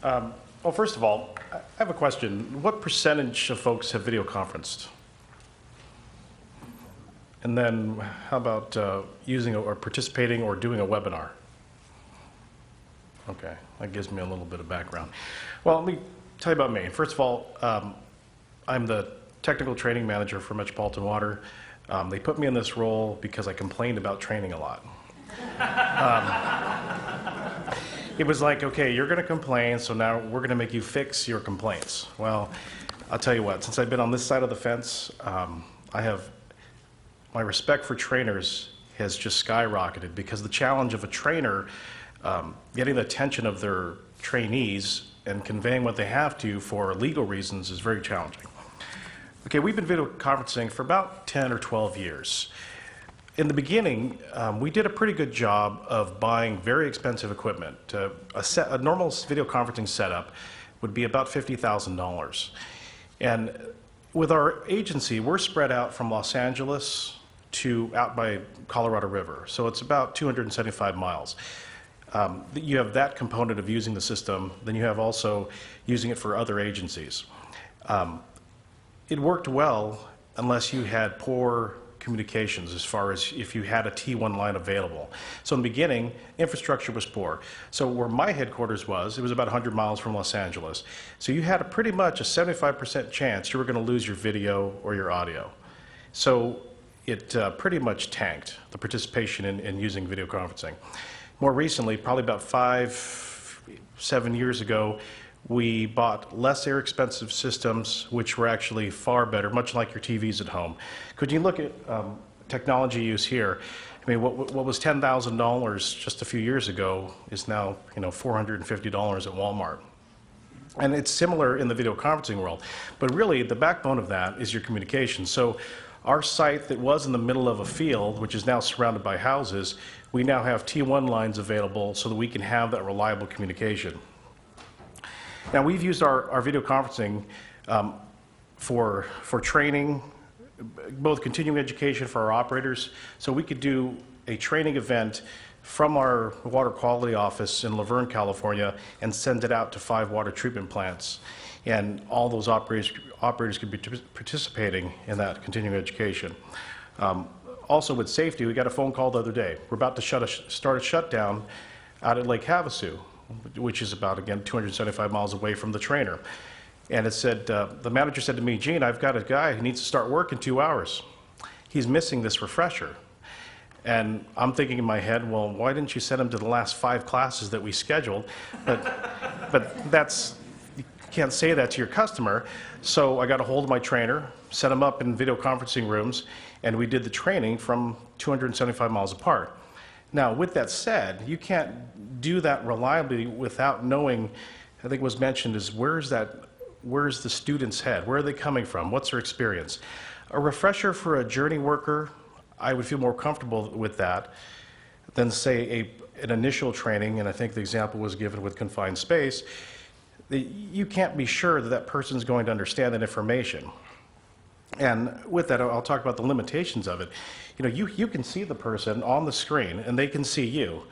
Well, first of all, I have a question. What percentage of folks have video conferenced? And then how about using or participating or doing a webinar? Okay, that gives me a little bit of background. Well, let me tell you about me. First of all, I'm the technical training manager for Metropolitan Water. They put me in this role because I complained about training a lot. It was like, okay, you're going to complain, so now we're going to make you fix your complaints. Well, I'll tell you what, since I've been on this side of the fence, my respect for trainers has just skyrocketed, because the challenge of a trainer getting the attention of their trainees and conveying what they have to for legal reasons is very challenging. Okay, we've been video conferencing for about 10 or 12 years. In the beginning, we did a pretty good job of buying very expensive equipment. A normal video conferencing setup would be about $50,000. And with our agency, we're spread out from Los Angeles to out by Colorado River. So it's about 275 miles. You have that component of using the system, then you have also using it for other agencies. It worked well unless you had poor communications, as far as if you had a T1 line available. So in the beginning, infrastructure was poor. So where my headquarters was, it was about 100 miles from Los Angeles. So you had pretty much a 75% chance you were going to lose your video or your audio. So it pretty much tanked the participation in using video conferencing. More recently, probably about 7 years ago, we bought less expensive systems, which were actually far better, much like your TVs at home. Could you look at technology use here? I mean, what was $10,000 just a few years ago is now, $450 at Walmart. And it's similar in the video conferencing world. But really, the backbone of that is your communication. So our site that was in the middle of a field, which is now surrounded by houses, we now have T1 lines available so that we can have that reliable communication. Now, we've used our video conferencing for training, both continuing education for our operators. So we could do a training event from our water quality office in Laverne, California, and send it out to 5 water treatment plants. And all those operators could be participating in that continuing education. Also with safety, we got a phone call the other day. We're about to start a shutdown out at Lake Havasu, which is about, again, 275 miles away from the trainer. And it said, the manager said to me, "Gene, I've got a guy who needs to start work in 2 hours. He's missing this refresher." And I'm thinking in my head, well, why didn't you send him to the last 5 classes that we scheduled? But that's, you can't say that to your customer. So I got a hold of my trainer, set him up in video conferencing rooms, and we did the training from 275 miles apart. Now, with that said, you can't do that reliably without knowing, I think was mentioned, is where's the student's head? Where are they coming from? What's their experience? A refresher for a journey worker, I would feel more comfortable with that than, say, an initial training, and I think the example was given with confined space. You can't be sure that that person's going to understand that information. And with that, I'll talk about the limitations of it. You can see the person on the screen, and they can see you.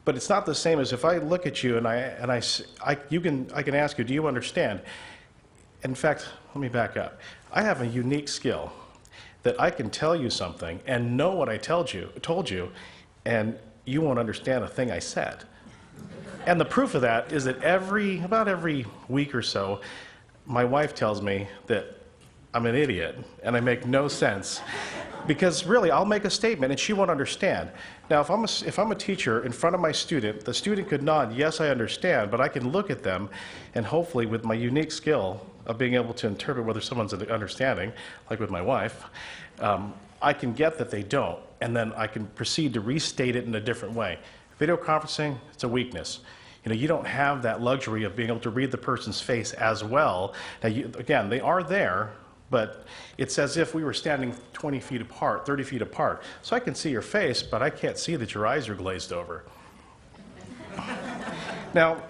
But it's not the same as if I look at you and I can ask you, do you understand? In fact, let me back up. I have a unique skill that I can tell you something and know what I told you, and you won't understand a thing I said. And the proof of that is that about every week or so, my wife tells me that I'm an idiot and I make no sense. Because really, I'll make a statement and she won't understand. Now, if I'm a teacher in front of my student, the student could nod, "Yes, I understand," but I can look at them and hopefully, with my unique skill of being able to interpret whether someone's understanding, like with my wife, I can get that they don't, and then I can proceed to restate it in a different way. Video conferencing, it's a weakness. You don't have that luxury of being able to read the person's face as well. Now, again, they are there, but it's as if we were standing 20 feet apart, 30 feet apart. So I can see your face, but I can't see that your eyes are glazed over. Now,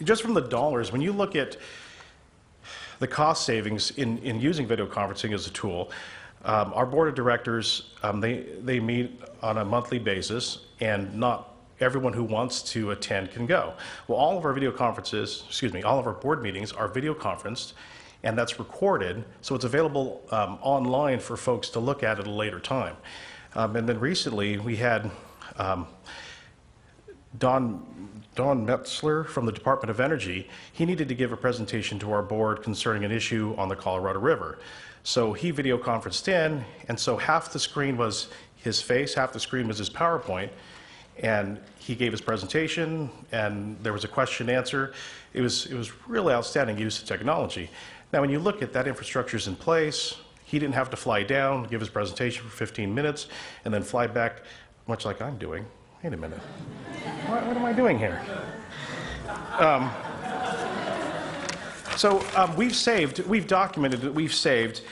just from the dollars, when you look at the cost savings in using video conferencing as a tool, our board of directors, they meet on a monthly basis, and not everyone who wants to attend can go. Well, all of our video conferences, excuse me, all of our board meetings are video conferenced, and that's recorded, so it's available online for folks to look at a later time. And then recently we had Don Metzler from the Department of Energy. He needed to give a presentation to our board concerning an issue on the Colorado River. So he video conferenced in, and so half the screen was his face, half the screen was his PowerPoint, and he gave his presentation, and there was a question and answer. It was really outstanding use of technology. Now, when you look at that infrastructure's in place, he didn't have to fly down, give his presentation for 15 minutes, and then fly back, much like I'm doing. Wait a minute. What am I doing here? We've documented that we've saved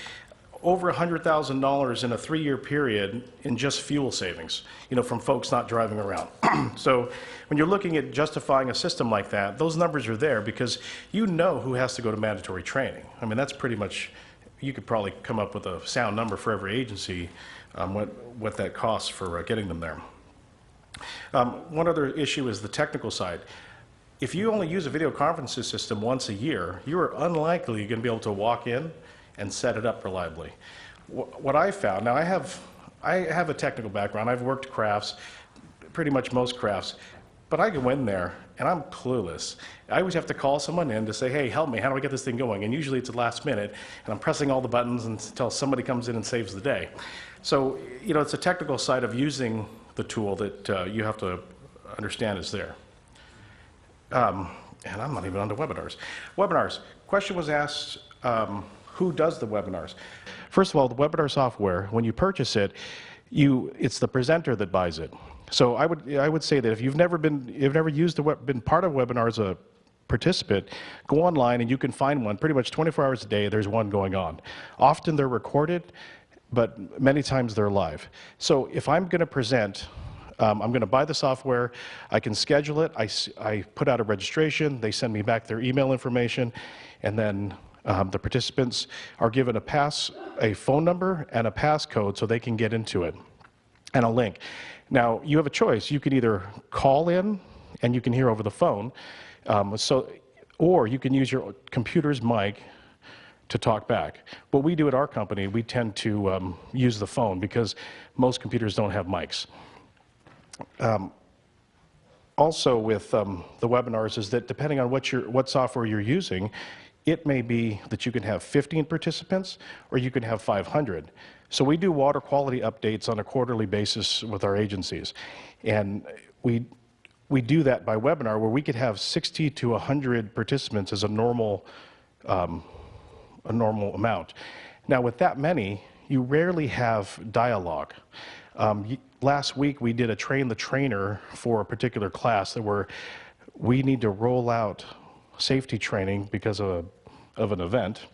over $100,000 in a 3-year period in just fuel savings, from folks not driving around. So when you're looking at justifying a system like that, those numbers are there because you know who has to go to mandatory training. I mean, that's pretty much, you could probably come up with a sound number for every agency, what that costs for getting them there. One other issue is the technical side. If you only use a video conferencing system once a year, you are unlikely going to be able to walk in and set it up reliably. What I found, now I have a technical background. I've worked crafts, pretty much most crafts, but I go in there and I'm clueless. I always have to call someone in to say, hey, help me, how do I get this thing going? And usually it's the last minute, and I'm pressing all the buttons until somebody comes in and saves the day. So, it's a technical side of using the tool that you have to understand is there. And I'm not even on to webinars. Webinars. Question was asked, who does the webinars? First of all, the webinar software, when you purchase it, it's the presenter that buys it. So I would say that if you've never used been part of a webinar as a participant, go online and you can find one pretty much 24 hours a day. There's one going on. Often they're recorded, but many times they're live. So if I'm going to present, I'm going to buy the software, I can schedule it, I put out a registration, they send me back their email information, and then the participants are given a phone number and a passcode so they can get into it, and a link. Now, you have a choice. You can either call in and you can hear over the phone, or you can use your computer's mic to talk back. What we do at our company, we tend to use the phone because most computers don't have mics. Also with the webinars is that depending on what software you're using, it may be that you can have 15 participants or you can have 500. So we do water quality updates on a quarterly basis with our agencies. And we do that by webinar where we could have 60 to 100 participants as a normal amount. Now with that many, you rarely have dialogue. Last week we did a train the trainer for a particular class where we need to roll out safety training because of an event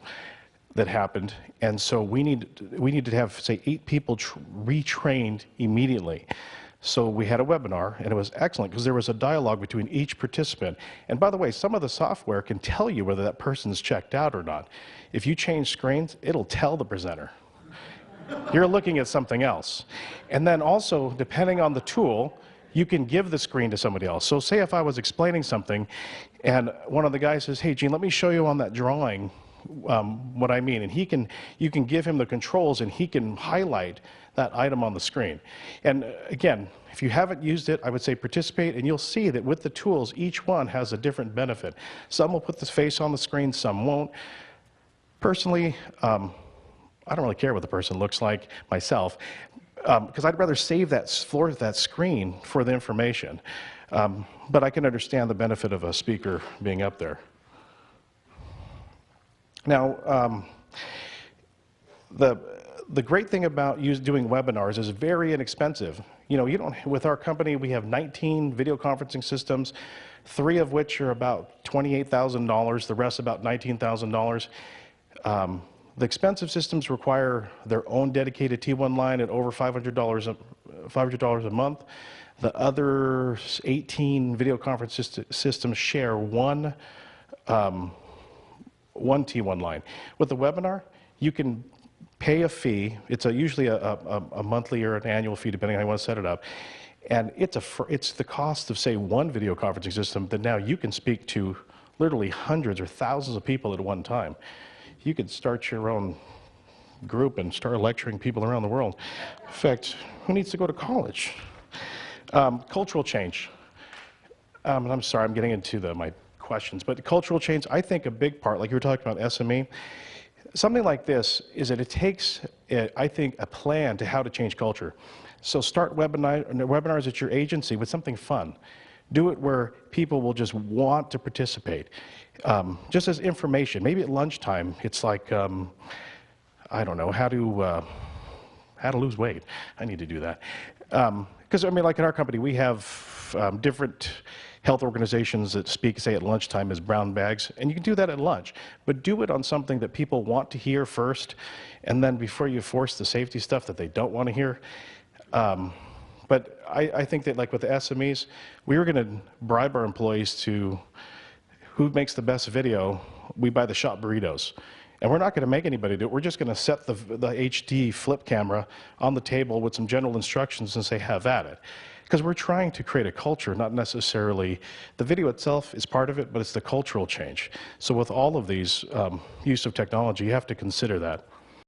that happened, and so we need to have, say, 8 people retrained immediately. So we had a webinar, and it was excellent because there was a dialogue between each participant. And by the way, some of the software can tell you whether that person's checked out or not. If you change screens, it'll tell the presenter. You're looking at something else. And then also, depending on the tool, you can give the screen to somebody else. So say if I was explaining something, and one of the guys says, hey, Gene, let me show you on that drawing what I mean. And you can give him the controls, and he can highlight that item on the screen. And again, if you haven't used it, I would say participate, and you'll see that with the tools, each one has a different benefit. Some will put the face on the screen, some won't. Personally, I don't really care what the person looks like myself, because I'd rather save that screen for the information. But I can understand the benefit of a speaker being up there. Now, the great thing about doing webinars is very inexpensive. With our company, we have 19 video conferencing systems, 3 of which are about $28,000, the rest about $19,000. The expensive systems require their own dedicated T1 line at over $500 a month. The other 18 video conference systems share one T1 line. With the webinar, you can pay a fee. It's usually a monthly or an annual fee, depending on how you want to set it up. And it's the cost of, say, one video conferencing system that now you can speak to literally hundreds or thousands of people at one time. You could start your own group and start lecturing people around the world. In fact, who needs to go to college? Cultural change. And I'm sorry, I'm getting into my questions, but cultural change, I think a big part, like you were talking about SME, something like this is that it takes, I think, a plan to how to change culture. So start webinars at your agency with something fun. Do it where people will just want to participate. Just as information, maybe at lunchtime, it's like, I don't know, how to lose weight. I need to do that. Because, I mean, like in our company, we have different health organizations that speak, say, at lunchtime as brown bags, and you can do that at lunch. But do it on something that people want to hear first, and then before you force the safety stuff that they don't want to hear. But I think that, like with the SMEs, we were going to bribe our employees to, who makes the best video, we buy the shop burritos. And we're not going to make anybody do it. We're just going to set the HD flip camera on the table with some general instructions and say, have at it. Because we're trying to create a culture, not necessarily, the video itself is part of it, but it's the cultural change. So with all of these use of technology, you have to consider that.